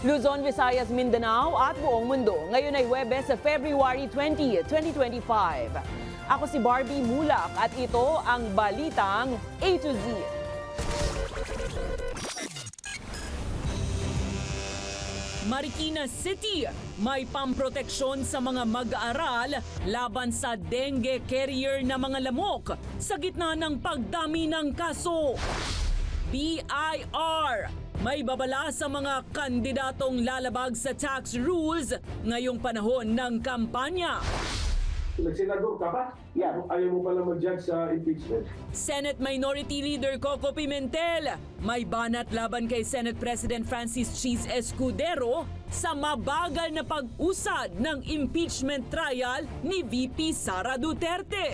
Luzon, Visayas, Mindanao at buong mundo. Ngayon ay Huwebes sa February 20, 2025. Ako si Barbie Mulak at ito ang Balitang A to Z. Marikina City, may pamproteksyon sa mga mag-aaral laban sa dengue carrier na mga lamok sa gitna ng pagdami ng kaso. BIR, may babala sa mga kandidatong lalabag sa tax rules ngayong panahon ng kampanya. Nagsenador ka pa? Yeah. Ayaw mo pala mag-judge sa impeachment? Senate Minority Leader Coco Pimentel, may banat laban kay Senate President Francis Cheese Escudero sa mabagal na pag-usad ng impeachment trial ni VP Sara Duterte.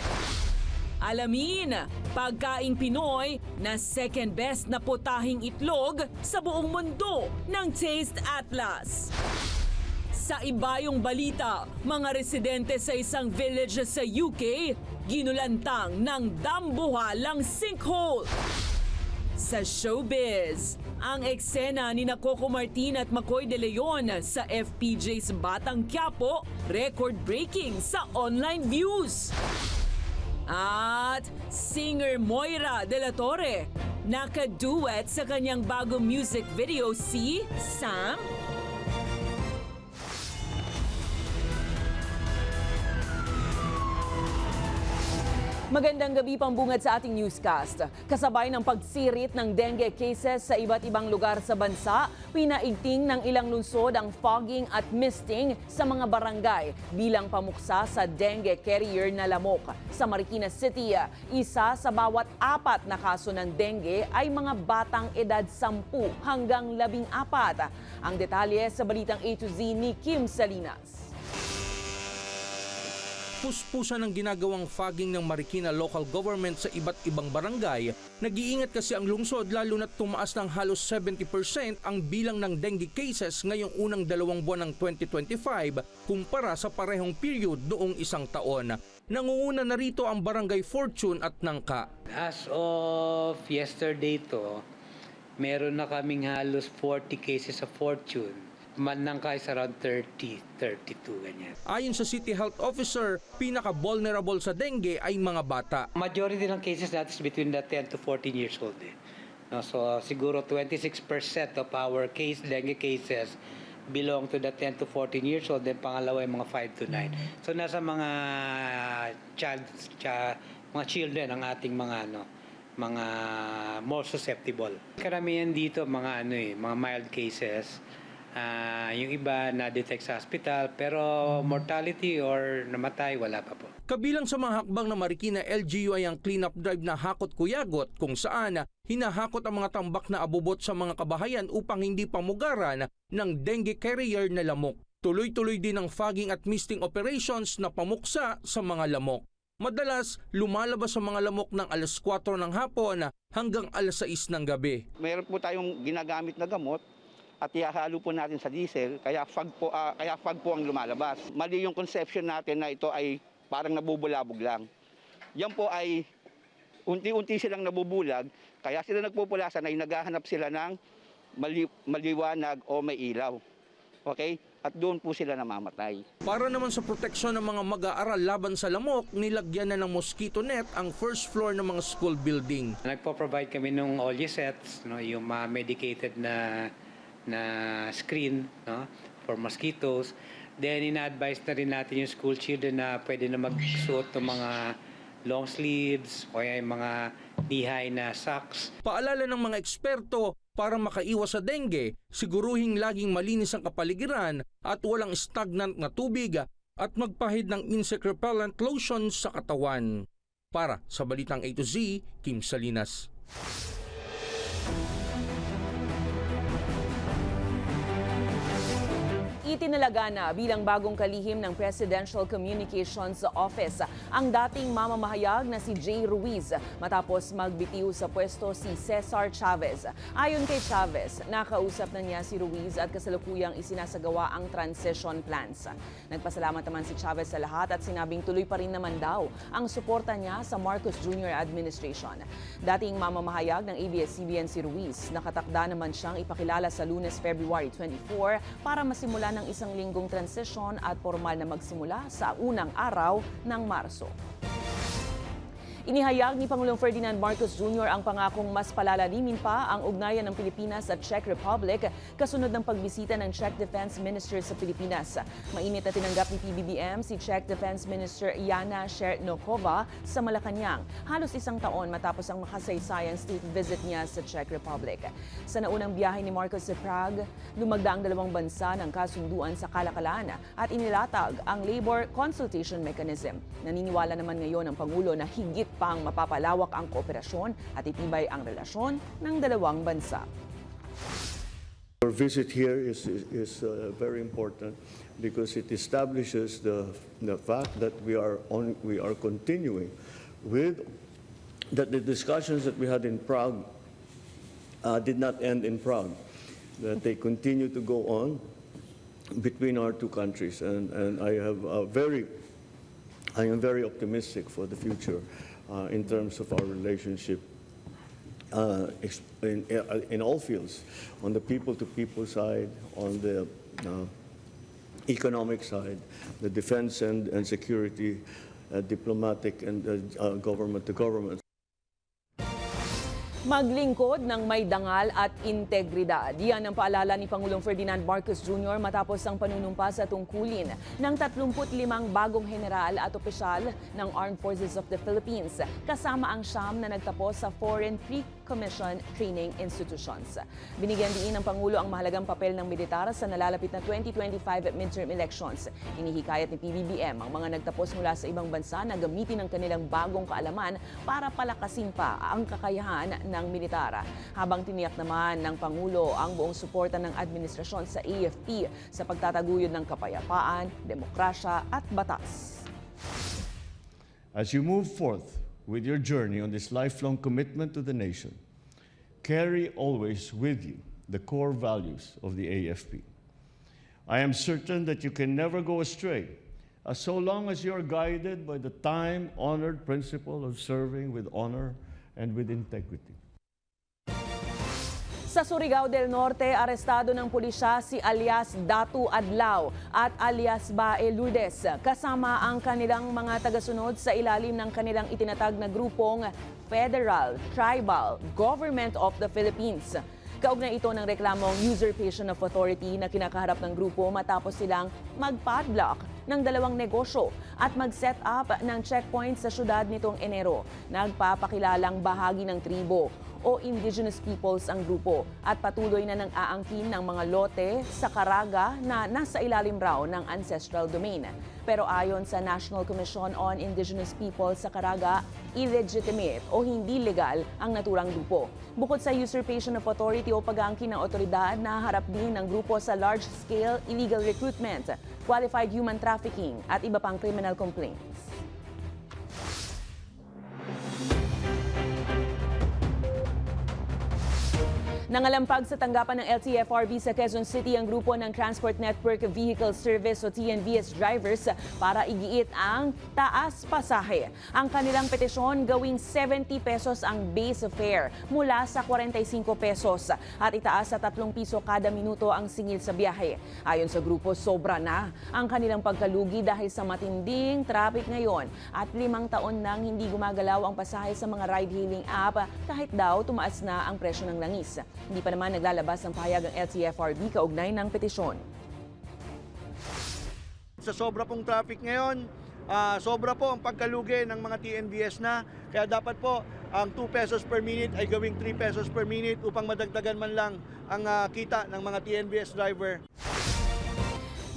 Alamin, pagkaing Pinoy na second best na putahing itlog sa buong mundo ng Taste Atlas. Sa ibayong balita, mga residente sa isang village sa UK, ginulantang ng dambuhalang sinkhole. Sa showbiz, ang eksena ni Coco Martin at Macoy De Leon sa FPJ's Batang Quiapo, record-breaking sa online views. At singer Moira De La Torre, naka-duet sa kanyang bagong music video si Sam. Magandang gabi, pambungad sa ating newscast. Kasabay ng pagsirit ng dengue cases sa iba't ibang lugar sa bansa, pinaigting ng ilang lungsod ang fogging at misting sa mga barangay bilang pamuksa sa dengue carrier na lamok. Sa Marikina City, isa sa bawat 4 na kaso ng dengue ay mga batang edad 10 hanggang 14. Ang detalye sa Balitang A to Z ni Kim Salinas. Puspusan ng ginagawang fogging ng Marikina local government sa iba't ibang barangay. Nag-iingat kasi ang lungsod lalo na't tumaas ng halos 70% ang bilang ng dengue cases ngayong unang 2 buwan ng 2025 kumpara sa parehong period noong isang taon. Nangunguna na rito ang Barangay Fortune at Nangka. As of yesterday meron na kaming halos 40 cases of Fortune. Nangka is around 30, 32, ganyan. Ayon sa City Health Officer, pinaka-vulnerable sa dengue ay mga bata. Majority ng cases natin is between the 10 to 14 years old. No, so siguro 26% of our dengue cases belong to the 10 to 14 years old, then pangalawa ay mga 5 to 9. So nasa mga mga children ang ating mga mga more susceptible. Karamihan dito mga mga mild cases. Yung iba na-detect sa hospital, pero mortality or namatay, wala pa po. Kabilang sa mga hakbang na Marikina LGU ay ang cleanup drive na Hakot Kuyagot kung saan hinahakot ang mga tambak na abubot sa mga kabahayan upang hindi pamugaran ng dengue carrier na lamok. Tuloy-tuloy din ang fogging at misting operations na pamuksa sa mga lamok. Madalas, lumalabas sa mga lamok ng alas 4 ng hapon hanggang alas 6 ng gabi. Meron po tayong ginagamit na gamot at ihahalo po natin sa diesel, kaya fog po ang lumalabas. Mali yung conception natin na ito ay parang nabubulabog lang. Yan po ay unti-unti silang nabubulag, kaya sila nagpupulasan ay naghahanap sila ng maliwanag o may ilaw. Okay? At doon po sila namamatay. Para naman sa proteksyon ng mga mag-aaral laban sa lamok, nilagyan na ng mosquito net ang first floor ng mga school building. Nagpo-provide kami ng olje sets, yung mga medicated na screen for mosquitoes. Then ina-advise na rin natin yung school children na pwede na magsuot ng mga long sleeves o yung mga knee-high na socks. Paalala ng mga eksperto, para makaiwas sa dengue, siguruhing laging malinis ang kapaligiran at walang stagnant na tubig at magpahid ng insect repellent lotion sa katawan. Para sa Balitang A to Z, Kim Salinas. Itinalaga na bilang bagong kalihim ng Presidential Communications Office ang dating mamamahayag na si Jay Ruiz matapos magbitiw sa pwesto si Cesar Chavez. Ayon kay Chavez, nakausap na niya si Ruiz at kasalukuyang isinasagawa ang transition plans. Nagpasalamat naman si Chavez sa lahat at sinabing tuloy pa rin naman daw ang suporta niya sa Marcos Jr. administration. Dating mamamahayag ng ABS-CBN si Ruiz, nakatakda naman siyang ipakilala sa Lunes, February 24 para masimula ng isang linggong transisyon at formal na magsimula sa unang araw ng Marso. Inihayag ni Pangulong Ferdinand Marcos Jr. ang pangakong mas palalalimin pa ang ugnayan ng Pilipinas at Czech Republic kasunod ng pagbisita ng Czech Defense Minister sa Pilipinas. Mainit na tinanggap ni PBBM si Czech Defense Minister Jana Černochová sa Malacanang, halos isang taon matapos ang makasaysayang state visit niya sa Czech Republic. Sa naunang biyahe ni Marcos sa Prague, lumagda ang dalawang bansa ng kasunduan sa kalakalan at inilatag ang labor consultation mechanism. Naniniwala naman ngayon ang Pangulo na higit pang mapapalawak ang kooperasyon at itibay ang relasyon ng dalawang bansa. Our visit here is very important because it establishes the fact that we are continuing with that the discussions that we had in Prague did not end in Prague, that they continue to go on between our two countries, and I am very optimistic for the future in terms of our relationship in all fields, on the people-to-people side, on the economic side, the defense and security, diplomatic and government-to-government. Maglingkod ng may dangal at integridad. Yan ang paalala ni Pangulong Ferdinand Marcos Jr. matapos ang panunumpa sa tungkulin ng 35 bagong general at opisyal ng Armed Forces of the Philippines, kasama ang 9 na nagtapos sa Foreign Pre-Commission Training Institutions. Binigyan diin ng Pangulo ang mahalagang papel ng militar sa nalalapit na 2025 midterm elections. Inihikayat ni PBBM ang mga nagtapos mula sa ibang bansa na gamitin ang kanilang bagong kaalaman para palakasin pa ang kakayahan ng militar. Habang tiniyak naman ng Pangulo ang buong suporta ng administrasyon sa AFP sa pagtataguyod ng kapayapaan, demokrasya at batas. As you move forth with your journey on this lifelong commitment to the nation, carry always with you the core values of the AFP. I am certain that you can never go astray so long as you are guided by the time-honored principle of serving with honor and with integrity. Sa Surigao del Norte, arestado ng pulisya si alias Datu Adlaw at alias Bae Lourdes, kasama ang kanilang mga tagasunod sa ilalim ng kanilang itinatag na grupong Federal Tribal Government of the Philippines. Kaugnay ito ng reklamong usurpation of authority na kinakaharap ng grupo matapos silang mag-padlock ng 2 negosyo at mag-set up ng checkpoint sa syudad nitong Enero. Nagpapakilalang bahagi ng tribo o indigenous peoples ang grupo at patuloy na nang aangkin ng mga lote sa Caraga na nasa ilalim raw ng ancestral domain. Pero ayon sa National Commission on Indigenous Peoples sa Caraga, illegitimate o hindi legal ang naturang grupo. Bukod sa usurpation of authority o pag-aangkin ng otoridad, naharap din ng grupo sa large-scale illegal recruitment, qualified human trafficking at iba pang criminal complaints. Nangalampag sa tanggapan ng LTFRB sa Quezon City ang grupo ng Transport Network Vehicle Service o TNVS drivers para igiit ang taas pasahe. Ang kanilang petisyon gawing 70 pesos ang base fare mula sa 45 pesos at itaas sa 3 piso kada minuto ang singil sa biyahe. Ayon sa grupo, sobra na ang kanilang pagkalugi dahil sa matinding traffic ngayon at 5 taon nang hindi gumagalaw ang pasahe sa mga ride-hailing app kahit daw tumaas na ang presyo ng langis. Hindi pa naman naglalabas ng pahayag ang LTFRB kaugnay ng petisyon. Sa sobra pong traffic ngayon, sobra po ang pagkalugi ng mga TNVS na. Kaya dapat po ang 2 pesos per minute ay gawing 3 pesos per minute upang madagdagan man lang ang kita ng mga TNVS driver.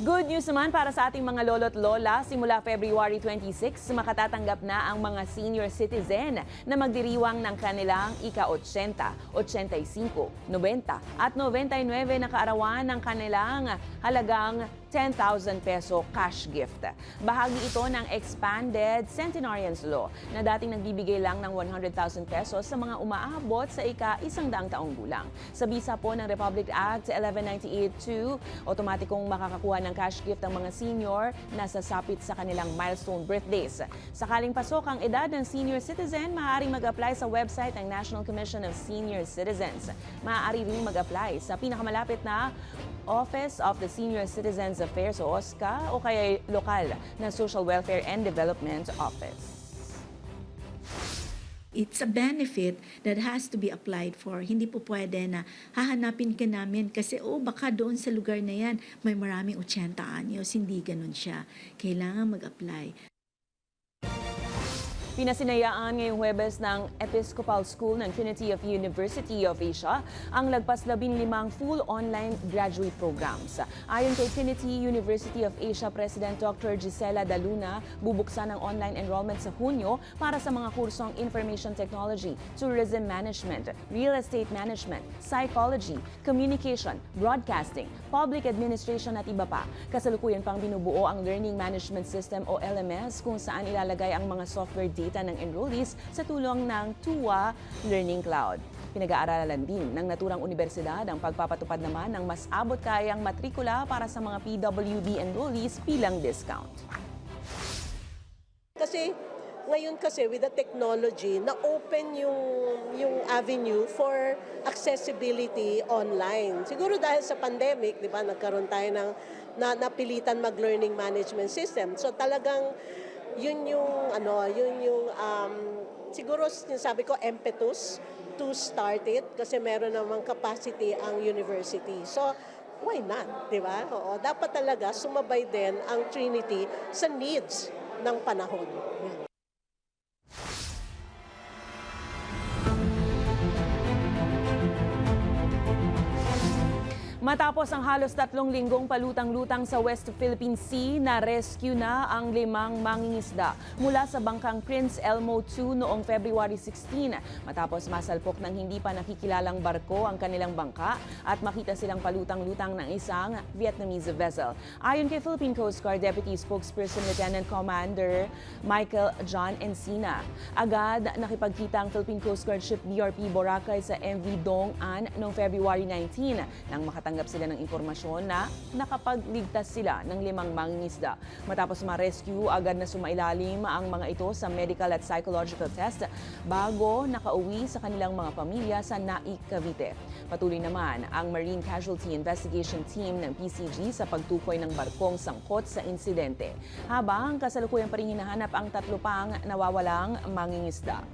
Good news naman para sa ating mga lolo't lola. Simula February 26, makatatanggap na ang mga senior citizen na magdiriwang ng kanilang ika-80, 85, 90 at 99 na kaarawan ng kanilang halagang 10,000 peso cash gift. Bahagi ito ng expanded Centenarians Law na dating nagbibigay lang ng 100,000 pesos sa mga umaabot sa ika-100 taong gulang. Sa bisa po ng Republic Act 1198-2, otomatikong makakakuha ng cash gift ang mga senior na sasapit sa kanilang milestone birthdays. Sakaling pasok ang edad ng senior citizen, maaaring mag-apply sa website ng National Commission of Senior Citizens. Maaari rin mag-apply sa pinakamalapit na Office of the Senior Citizens Affairs o OSCA o kaya lokal na Social Welfare and Development Office. It's a benefit that has to be applied for. Hindi po pwede na hahanapin ka namin kasi baka doon sa lugar na yan may maraming 80 anyos. Hindi ganun siya. Kailangan mag-apply. Pinasinayaan ngayong Huwebes ng Episcopal School ng Trinity of University of Asia ang lagpas 15 full online graduate programs. Ayon kay Trinity University of Asia President Dr. Gisela Daluna, bubuksan ang online enrollment sa Hunyo para sa mga kursong Information Technology, Tourism Management, Real Estate Management, Psychology, Communication, Broadcasting, Public Administration at iba pa. Kasalukuyan pang binubuo ang Learning Management System o LMS kung saan ilalagay ang mga software data ng enrollees sa tulong ng TUA Learning Cloud. Pinag-aaralan din ng naturang universidad ang pagpapatupad naman ng mas abot kayang matrikula para sa mga PWD enrollees bilang discount. Kasi ngayon with the technology, na-open yung avenue for accessibility online. Siguro dahil sa pandemic, di ba, nagkaroon tayo ng napilitan mag-learning management system. So talagang yun yung siguro sinasabi ko impetus to start it kasi meron namang capacity ang university. So why not, di ba? Oo, dapat talaga sumabay din ang Trinity sa needs ng panahon. Yan. Matapos ang halos 3 linggong palutang-lutang sa West Philippine Sea, na-rescue na ang 5 mangingisda mula sa bangkang Prince Elmo II noong February 16 matapos masalpok ng hindi pa nakikilalang barko ang kanilang bangka at makita silang palutang-lutang ng isang Vietnamese vessel. Ayon kay Philippine Coast Guard Deputy Spokesperson Lieutenant Commander Michael John Encina, agad nakipagkita ang Philippine Coast Guard Ship BRP Boracay sa MV Dong An noong February 19 nang makatanggap sila ng impormasyon na nakapagligtas sila ng 5 mangingisda. Matapos ma-rescue, agad na sumailalim ang mga ito sa medical at psychological test bago nakauwi sa kanilang mga pamilya sa Naik, Cavite. Patuloy naman ang Marine Casualty Investigation Team ng PCG sa pagtukoy ng barkong sangkot sa insidente, habang kasalukuyan pa rin hinahanap ang 3 pang nawawalang mangingisda.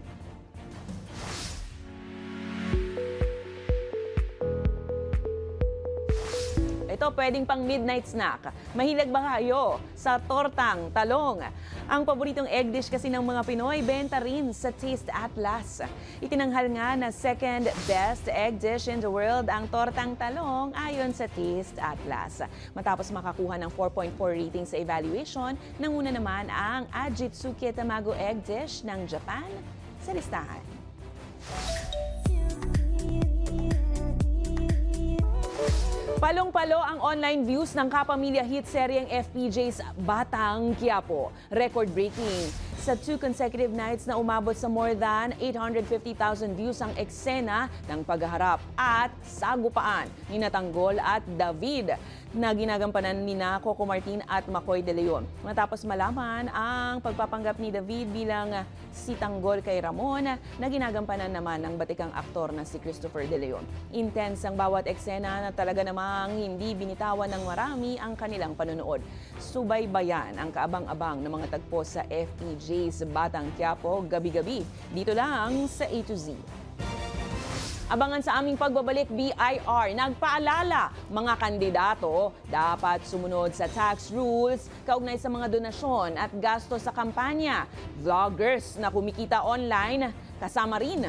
Ito, pwedeng pang midnight snack. Mahilig ba kayo sa tortang talong? Ang paboritong egg dish kasi ng mga Pinoy, benta rin sa Taste Atlas. Itinanghal nga na second best egg dish in the world ang tortang talong ayon sa Taste Atlas. Matapos makakuha ng 4.4 rating sa evaluation, nanguna naman ang Ajitsuke Tamago egg dish ng Japan sa listahan. Palong-palo ang online views ng kapamilya hit seryeng FPJ's Batang Quiapo. Record-breaking. Sa 2 consecutive nights na umabot sa more than 850,000 views ang eksena ng paghaharap at sagupaan ni Tanggol at David na ginagampanan ni Coco Martin at Macoy De Leon. Matapos malaman ang pagpapanggap ni David bilang si Tanggol kay Ramon na ginagampanan naman ng batikang aktor na si Christopher De Leon. Intense ang bawat eksena na talaga namang hindi binitawan ng marami ang kanilang panonood. Subaybayan ang kaabang-abang ng mga tagpo sa FPJ's Batang Quiapo gabi-gabi. Dito lang sa A to Z. Abangan sa aming pagbabalik, BIR nagpaalala, mga kandidato dapat sumunod sa tax rules kaugnay sa mga donasyon at gasto sa kampanya. Vloggers na kumikita online, kasama rin.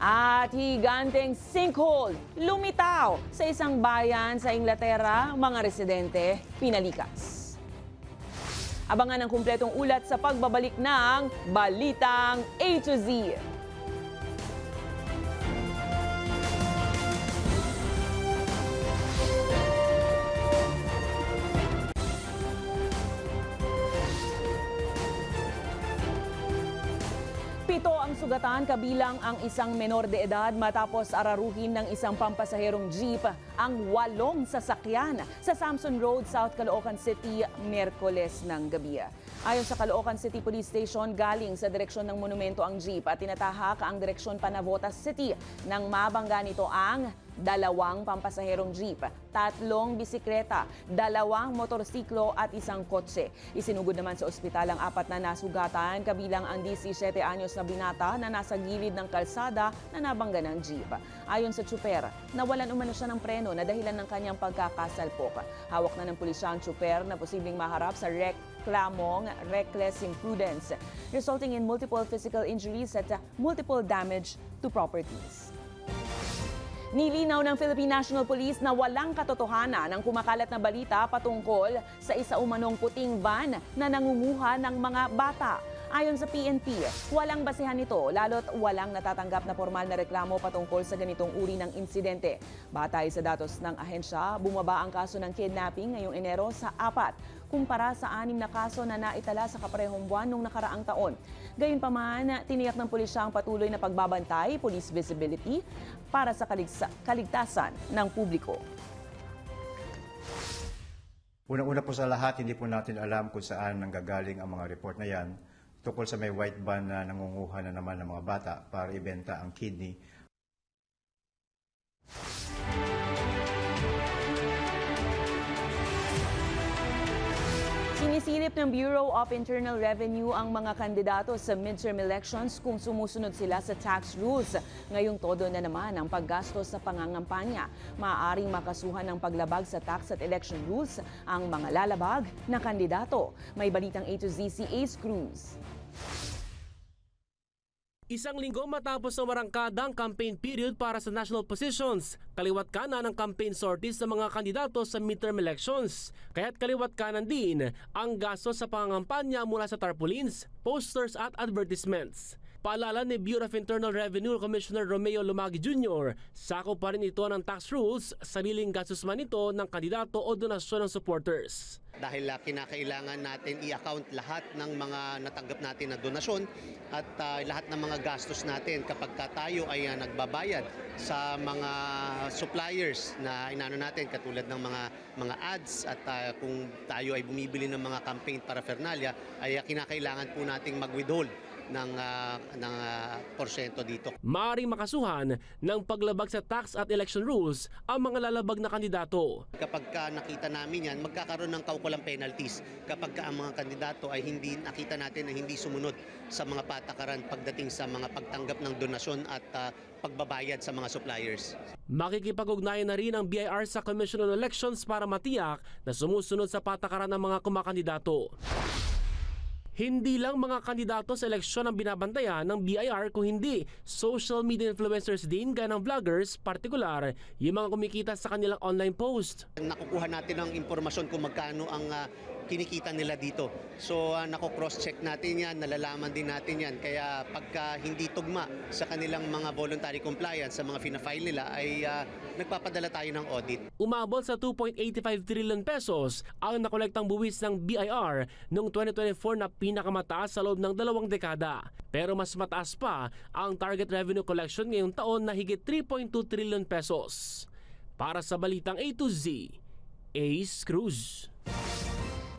At higanteng sinkhole lumitaw sa isang bayan sa Inglaterra, mga residente pinalikas. Abangan ang kumpletong ulat sa pagbabalik ng Balitang A to Z. nasugatan kabilang ang isang menor de edad matapos araruhin ng isang pampasaherong jeep ang 8 sasakyan sa Samson Road, South Caloocan City, Miyerkules ng gabi. Ayon sa Caloocan City Police Station, galing sa direksyon ng monumento ang jeep at tinatahak ang direksyon pa Navotas City nang mabangga nito ang 2 pampasaherong jeep, 3 bisikleta, 2 motorsiklo at 1 kotse. Isinugod naman sa ospital ang 4 na nasugatan kabilang ang 17 anyos na binata na nasa gilid ng kalsada na nabangga ng jeep. Ayon sa tsuper, nawalan umano siya ng preno na dahilan ng kanyang pagkakasalpok. Hawak na ng pulisya ang tsuper na posibleng maharap sa reklamong reckless imprudence, resulting in multiple physical injuries at multiple damage to properties. Nilinaw ng Philippine National Police na walang katotohanan ang kumakalat na balita patungkol sa isa umanong puting van na nangunguha ng mga bata. Ayon sa PNP, walang basehan nito lalo't walang natatanggap na formal na reklamo patungkol sa ganitong uri ng insidente. Batay sa datos ng ahensya, bumaba ang kaso ng kidnapping ngayong Enero sa 4 kumpara sa 6 na kaso na naitala sa kaparehong buwan noong nakaraang taon. Gayunpaman, tiniyak ng pulisya ang patuloy na pagbabantay, police visibility, para sa kaligtasan ng publiko. Una-una po sa lahat, hindi po natin alam kung saan nanggagaling ang mga report na yan tungkol sa may white van na nangunguha na naman ng mga bata para ibenta ang kidney. Sinisilip ng Bureau of Internal Revenue ang mga kandidato sa midterm elections kung sumusunod sila sa tax rules. Ngayong todo na naman ang paggastos sa pangangampanya. Maaaring makasuhan ng paglabag sa tax at election rules ang mga lalabag na kandidato. May balitang A to Z si Ace Cruz. Isang linggo matapos ang marangkadang campaign period para sa national positions, kaliwat kanan ang campaign sorties ng mga kandidato sa midterm elections. Kaya't kaliwat kanan din ang gastos sa pangangampanya mula sa tarpaulins, posters at advertisements. Paalala ni Bureau of Internal Revenue Commissioner Romeo Lumagi Jr., sakop pa rin ito ng tax rules, sariling gastos man ito ng kandidato o donasyon ng supporters. Dahil kinakailangan natin i-account lahat ng mga natanggap natin na donasyon at lahat ng mga gastos natin kapag tayo ay nagbabayad sa mga suppliers na inano natin katulad ng mga ads at kung tayo ay bumibili ng mga campaign paraphernalia ay kinakailangan po nating mag-withhold ng porsyento dito. Maaaring makasuhan ng paglabag sa tax at election rules ang mga lalabag na kandidato. Kapag nakita namin yan, magkakaroon ng kaukulang penalties kapag ang mga kandidato ay hindi nakita natin na hindi sumunod sa mga patakaran pagdating sa mga pagtanggap ng donasyon at pagbabayad sa mga suppliers. Makikipag-ugnayan na rin ang BIR sa Commission on Elections para matiyak na sumusunod sa patakaran ng mga kumakandidato. Hindi lang mga kandidato sa eleksyon ang binabantayan ng BIR kung hindi social media influencers din gaya ng vloggers, partikular yung mga kumikita sa kanilang online post. Nakukuha natin ang impormasyon kung magkano ang kinikita nila dito. So nako-cross-check natin yan, nalalaman din natin yan. Kaya pagka hindi tugma sa kanilang mga voluntary compliance sa mga fina-file nila ay nagpapadala tayo ng audit. Umabot sa 2.85 trillion pesos ang nakolektang buwis ng BIR noong 2024 na pinakamataas sa loob ng 2 dekada. Pero mas mataas pa ang target revenue collection ngayong taon na higit 3.2 trillion pesos. Para sa Balitang A to Z, Ace Cruz.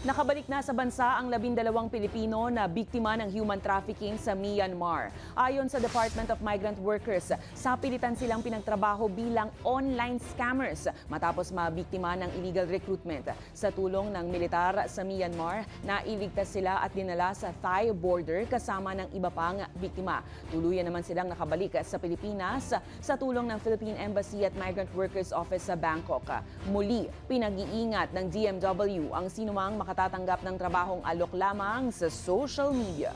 Nakabalik na sa bansa ang 12 Pilipino na biktima ng human trafficking sa Myanmar. Ayon sa Department of Migrant Workers, sapilitan silang pinagtrabaho bilang online scammers matapos mabiktima ng illegal recruitment. Sa tulong ng militar sa Myanmar, nailigtas sila at dinala sa Thai border kasama ng iba pang biktima. Tuluyan naman silang nakabalik sa Pilipinas sa tulong ng Philippine Embassy at Migrant Workers Office sa Bangkok. Muli, pinag-iingat ng DMW ang sinumang makatatanggap ng trabahong alok lamang sa social media.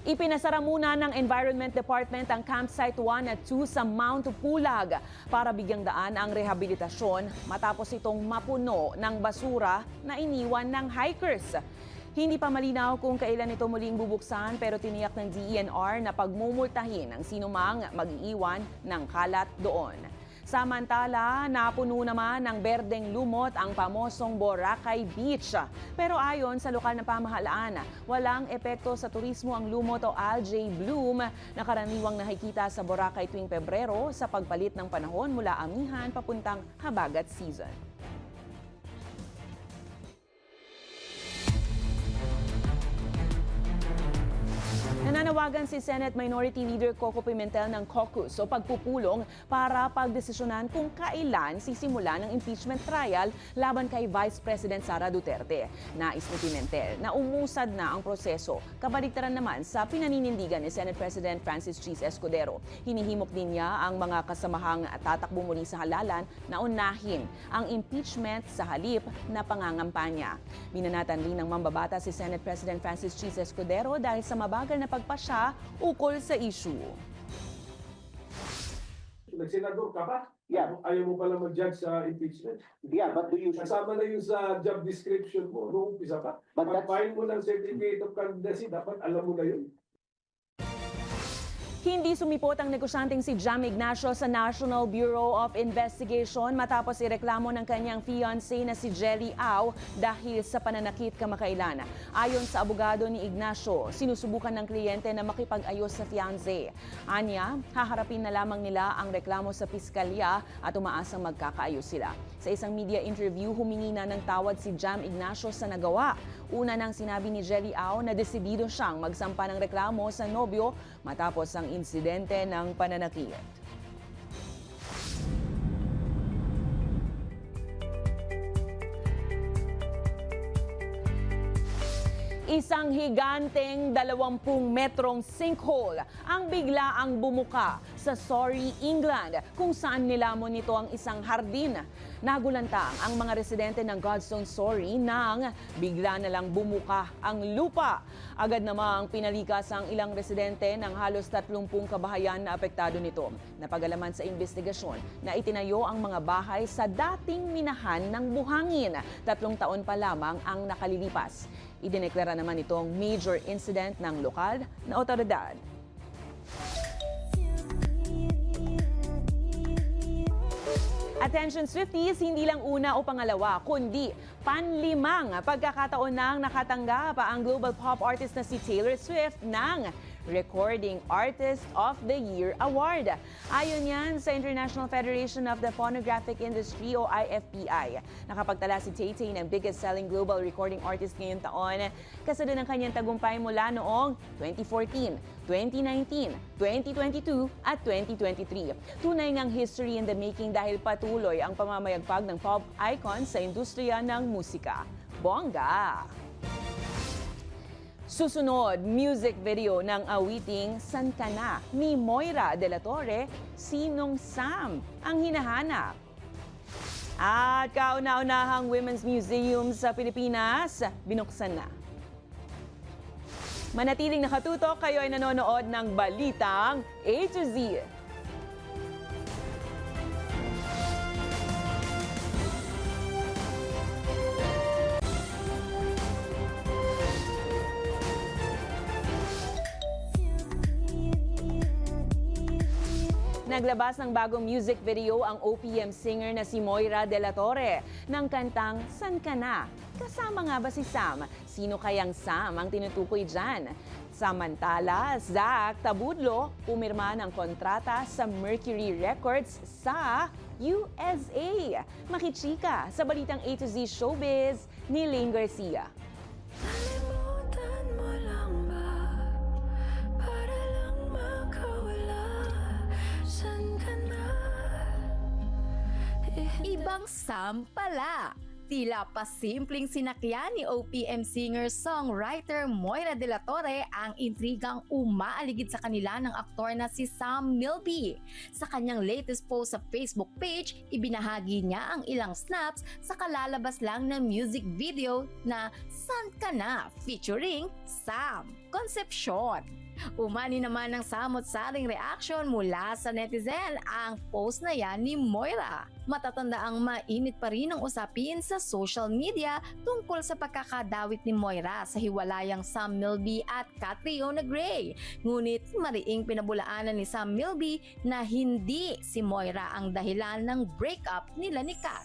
Ipinasara muna ng Environment Department ang Campsite 1 at 2 sa Mount Pulag para bigyang daan ang rehabilitasyon matapos itong mapuno ng basura na iniwan ng hikers. Hindi pa malinaw kung kailan ito muling bubuksan pero tiniyak ng DENR na pagmumultahin ang sinumang mag-iiwan ng kalat doon. Samantala, napuno naman ng berdeng lumot ang pamosong Boracay Beach. Pero ayon sa lokal na pamahalaan, walang epekto sa turismo ang lumot o algae bloom na karaniwang nakikita sa Boracay tuwing Pebrero sa pagpalit ng panahon mula amihan papuntang habagat season. Nananawagan si Senate Minority Leader Coco Pimentel ng caucus o pagpupulong para pagdesisyonan kung kailan sisimulan ng impeachment trial laban kay Vice President Sara Duterte. Nais ni Pimentel na umusad na ang proseso, kabaligtaran naman sa pinaninindigan ni Senate President Francis Cheese Escudero. Hinihimok din niya ang mga kasamahang tatakbo muli sa halalan na unahin ang impeachment sa halip na pangangampanya. Binanatan rin ng mambabata si Senate President Francis Cheese Escudero dahil sa mabagal na pagpasya ukol sa issue. Nagsenador ka pa? Yeah. Ayaw mo pala mag-judge sa impeachment? Yeah, but do you... Kasama na yun sa job description mo, noong umpisa pa. But that's- Pag-file mo ng certificate of candidacy, dapat alam mo na yun. Hindi sumipot ang negosyanteng si Jam Ignacio sa National Bureau of Investigation matapos ireklamo ng kanyang fiancé na si Jelly Au dahil sa pananakit kamakailan. Ayon sa abogado ni Ignacio, sinusubukan ng kliyente na makipag-ayos sa fiancé. Anya, haharapin na lamang nila ang reklamo sa piskalya at umaasang magkakaayos sila. Sa isang media interview, humingi na ng tawad si Jam Ignacio sa nagawa. Una nang sinabi ni Jelly Au na desidido siyang magsampa ng reklamo sa nobyo matapos ang insidente ng pananakit. Isang higanteng 20 metrong sinkhole ang biglaang bumuka sa Surrey, England, kung saan nilamon nito ang isang hardin. Nagulantang ang mga residente ng Godstone, Surrey nang bigla na lang bumuka ang lupa. Agad namang pinalikas ang ilang residente ng halos 30 kabahayan na apektado nito. Napagalaman sa investigasyon na itinayo ang mga bahay sa dating minahan ng buhangin. 3 taon pa lamang ang nakalilipas. Idineklara naman itong major incident ng lokal na otoridad. Attention Swifties, hindi lang una o pangalawa, kundi panlimang pagkakataon nang nakatanggap ang global pop artist na si Taylor Swift ng Recording Artist of the Year Award. Ayon yan sa International Federation of the Phonographic Industry o IFPI. Nakapagtala si Tay-Tay ng biggest selling global recording artist ngayong taon, kasunod ng kanyang tagumpay mula noong 2014, 2019, 2022 at 2023. Tunay ngang history in the making dahil patuloy ang pamamayagpag ng pop icon sa industriya ng musika. Bongga! Susunod, music video ng awiting San Ka Na ni Moira de la Torre, Sinong Sam ang hinahanap. At kauna-unahang Women's Museum sa Pilipinas, binuksan na. Manatiling nakatutok, kayo ay nanonood ng Balitang A to Z. Naglabas ng bagong music video ang OPM singer na si Moira de la Torre ng kantang San Ka Na. Kasama nga ba si Sam? Sino kayang Sam ang tinutukoy dyan? Samantala, Zach Tabudlo pumirma ng kontrata sa Mercury Records sa USA. Makichika sa Balitang A to Z Showbiz ni Lane Garcia. Ibang Sam pala. Tila pa simpleng sinakyan ni OPM singer-songwriter Moira de la Torre ang intrigang umaaligid sa kanila ng aktor na si Sam Milby. Sa kanyang latest post sa Facebook page, ibinahagi niya ang ilang snaps sa kalalabas lang na music video na San Ka Na featuring Sam Concepcion. Umani naman ng samot-saring reaksyon mula sa netizen ang post na yan ni Moira. Matatanda ang mainit pa rin ang usapin sa social media tungkol sa pagkakadawit ni Moira sa hiwalayang Sam Milby at Catriona Gray. Ngunit mariing pinabulaanan ni Sam Milby na hindi si Moira ang dahilan ng breakup nila ni Kat.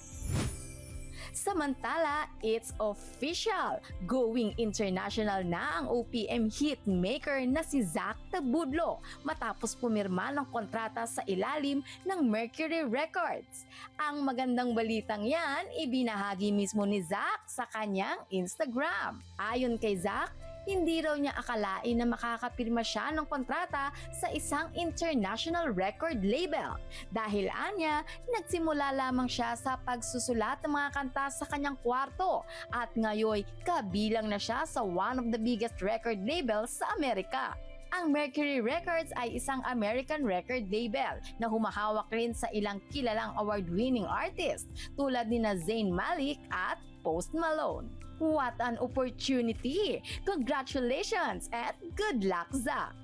Samantala, it's official! Going international na ang OPM hitmaker na si Zach Tabudlo matapos pumirma ng kontrata sa ilalim ng Mercury Records. Ang magandang balitang yan, ibinahagi mismo ni Zach sa kanyang Instagram. Ayon kay Zach, hindi raw niya akalain na makakapirma siya ng kontrata sa isang international record label. Dahil anya, nagsimula lamang siya sa pagsusulat ng mga kanta sa kanyang kwarto at ngayon kabilang na siya sa one of the biggest record labels sa Amerika. Ang Mercury Records ay isang American record label na humahawak rin sa ilang kilalang award-winning artist tulad ni Zayn Malik at Post Malone. What an opportunity! Congratulations at good luck, Zach!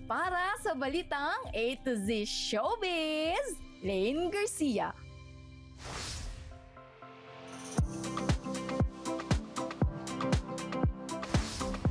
Para sa balitang A to Z Showbiz, Lane Garcia.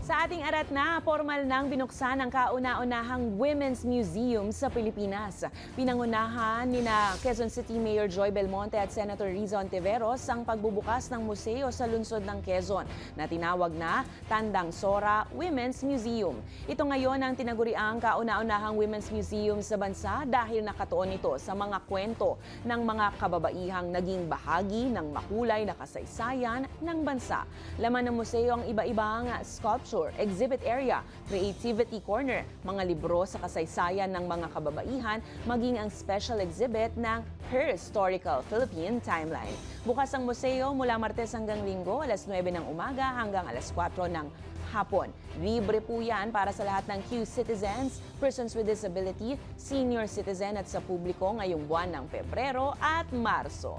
Sa ating arat na, formal nang binuksan ang kauna-unahang Women's Museum sa Pilipinas. Pinangunahan ni Quezon City Mayor Joy Belmonte at Senator Riza Ontiveros ang pagbubukas ng museo sa lungsod ng Quezon na tinawag na Tandang Sora Women's Museum. Ito ngayon ang tinaguriang kauna-unahang Women's Museum sa bansa dahil nakatuon ito sa mga kwento ng mga kababaihang naging bahagi ng makulay na kasaysayan ng bansa. Laman ng museo ang iba-ibang sculpture, exhibit area, creativity corner, mga libro sa kasaysayan ng mga kababaihan, maging ang special exhibit ng Her Historical Philippine Timeline. Bukas ang museo mula Martes hanggang Linggo, alas 9 ng umaga hanggang alas 4 ng hapon. Libre po yan para sa lahat ng Q-citizens, persons with disability, senior citizen at sa publiko ngayong buwan ng Pebrero at Marso.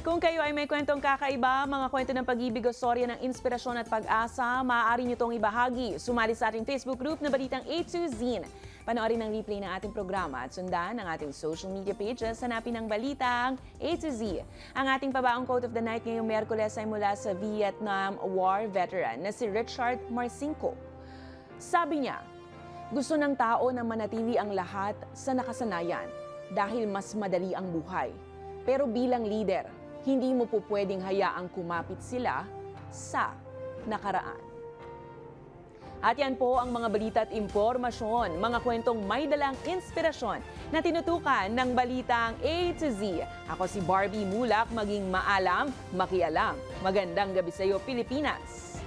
Kung kayo ay may kwentong kakaiba, mga kwento ng pag-ibig o storya ng inspirasyon at pag-asa, maaari nyo itong ibahagi. Sumali sa ating Facebook group na Balitang A to Z. Panoorin ang replay ng ating programa at sundan ang ating social media pages. Hanapin ang Balitang A to Z. Ang ating pabaong quote of the night ngayong Miyerkules ay mula sa Vietnam War veteran na si Richard Marcinko. Sabi niya, gusto ng tao na manatili ang lahat sa nakasanayan dahil mas madali ang buhay. Pero bilang leader, hindi mo po pwedeng hayaang kumapit sila sa nakaraan. At yan po ang mga balita at impormasyon, mga kwentong may dalang inspirasyon na tinutukan ng Balitang A to Z. Ako si Barbie Mulak, maging maalam, makialam. Magandang gabi sa iyo, Pilipinas!